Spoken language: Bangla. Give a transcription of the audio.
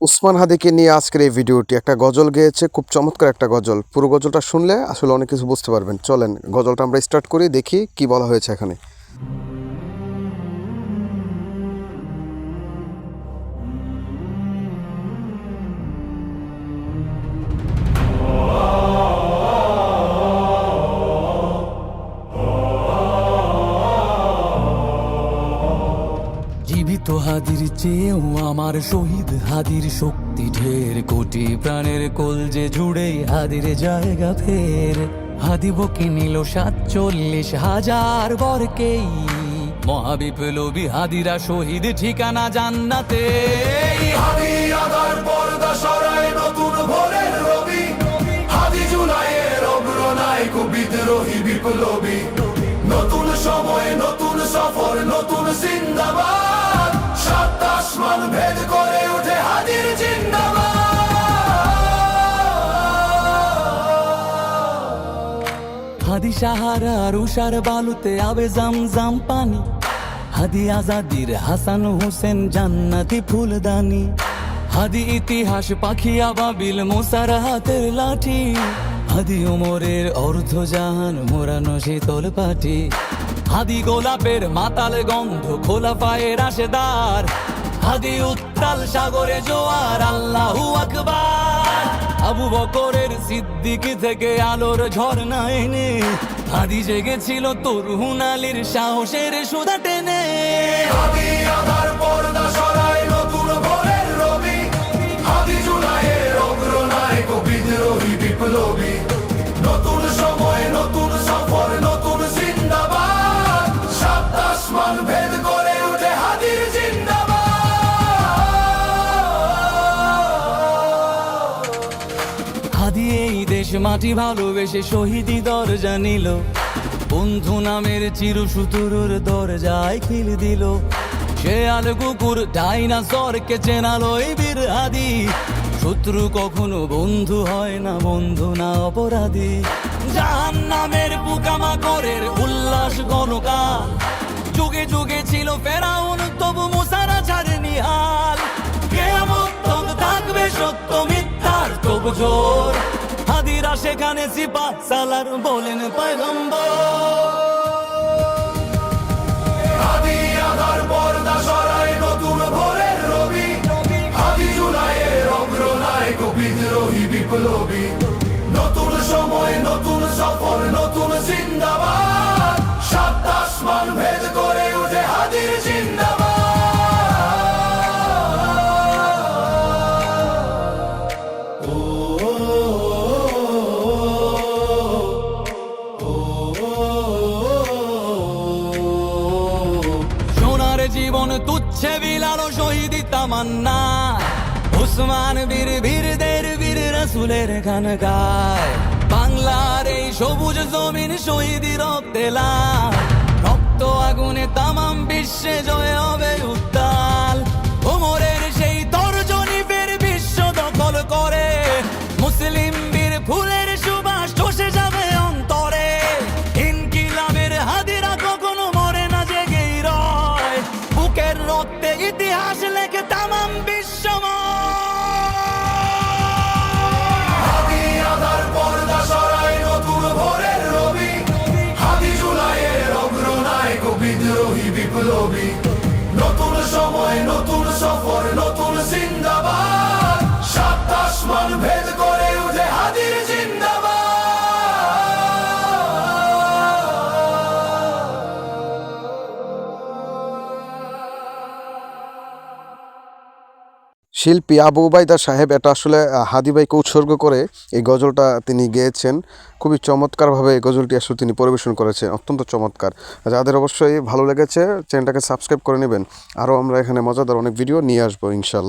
উসমান হাদিকে নিয়ে আজকের এই ভিডিওটি একটা গজল গেয়েছে, খুব চমৎকার একটা গজল। পুরো গজলটা শুনলে আসলে অনেক কিছু বুঝতে পারবেন। চলেন গজলটা আমরা স্টার্ট করি, দেখি কি বলা হয়েছে এখানে। জীবিত হাদির চেয়েও আমার শহীদ হাদির শক্তি ঢের, কোটি প্রাণের কলজে জুড়ে হাদির জায়গা ফের। হাদি বকে নিল 47,000 বরকেই, মহাবিপ্লবী হাদিরা শহীদ ঠিকানা জান্নাতে। হাদি আদার পর্দা সরায় নতুন ভোরের রবি, হাদি জুলাইয়ের অগ্রনায়ক বিদ্রোহী বিপ্লবী। নতুন সময় নতুন সফর নতুন জিন্দাবাদ, সাত আসমান ভেদ করে ওঠে হাদির জিন্দাবাদ। হাদি সাহারার উষার বালুতে আবে জামজাম পানি, হাদি আজাদির হাসান হোসেন জান্নাতি ফুলদানি। হাদি ইতিহাস পাখি আবাবিল মোসার হাতের লাঠি, হাদি ওমরের অর্ধজাহান মোরানো শীতল পাটি। হাদি গোলাপের মাতাল গন্ধ খোলা পায়ের আশেদার, হাদি উত্তাল সাগরে জোয়ার আল্লাহু আকবার। আবু বকরের সিদ্দিক থেকে আলোর ঝর্ণা এনে, হাদি জেগেছিল তরুণ আলীর সাহসের সুধা টেনে। হাদি আদার পর্দা সরায় নতুন ভোরের রবি, হাদি জুলাইয়ের অগ্রনায়ক বিদ্রোহী বিপ্লবী। নতুন সময় নতুন সফর নতুন জিন্দাবাদ, সাত আসমান ভেদ করে ওঠে হাদির জিন্দাবাদ। হাদি এই দেশ মাটি ভালোবেসে শহীদি দরজা নিল, বন্ধু নামের চিরসুতুরুর দরজায় খিল দিল। শেয়াল কুকুর ডাইনাসরকে চেনালো এই বীর হাদি, শত্রু কখনো বন্ধু হয় না, বন্ধু না অপরাধী। জাহান্নামের পোকামাকড়ের উল্লাস গণকাল, যুগে যুগে ছিল ফেরাউন তবু মুসারা ছাড়েনি হাল। কিয়ামত তক থাকবে সত্য মিথ্যার তব জোর, হাদিরা সেখানে সিপাহ সালার বলেন পয়গম্বর। হাদি আদার পর্দা সরায় নতুন ভোরের রবি, হাদি জুলাইয়ের অগ্রনায়ক বিদ্রোহী বিপ্লবী। নতুন সময় নতুন সফর নতুন জিন্দাবাদ, সাত আসমান ভেদ করে ওঠে হাদির জিন্দাবাদ। সোনার জীবন তুচ্ছে বিলালো শহীদি তামান্না, উসমান বীর বীরদের বীর রাসূলের খানকায়। বাংলার এই সবুজ জমিন শহীদি রক্তে লাল, রক্ত আগুনে তামাম বিশ্বে জয় হবে উত্তাল। ওমরের সেই তর্জনী ফের বিশ্ব দখল করে, মুসলিম বীর ফুলের সুবাস চষে যাবে অন্তরে। ইনকিলাবের হাদিরা কখনো মরে না, জেগেই রয়, বুকের রক্তে ইতিহাস লেখে তামাম বিশ্বময়। হাদি আদার পর্দা সরায় নতুন ভোরের রবি, হাদি জুলাইয়ের অগ্রনায়ক বিদ্রোহী বিপ্লবী। নতুন সময় নতুন সফর নতুন জিন্দাবাদ, সাত আসমান ভেদ করে ওঠে হাদির জিন্দাবাদ। শিল্পী আবু উবাইদা সাহেব এটা আসলে হাদি ভাইকে উৎসর্গ করে এই গজলটা তিনি গেয়েছেন। খুবই চমৎকারভাবে এই গজলটি আসলে তিনি পরিবেশন করেছেন, অত্যন্ত চমৎকার। যাদের অবশ্যই ভালো লেগেছে চ্যানেলটাকে সাবস্ক্রাইব করে নেবেন। আরও আমরা এখানে মজাদার অনেক ভিডিও নিয়ে আসবো ইনশাল্লাহ।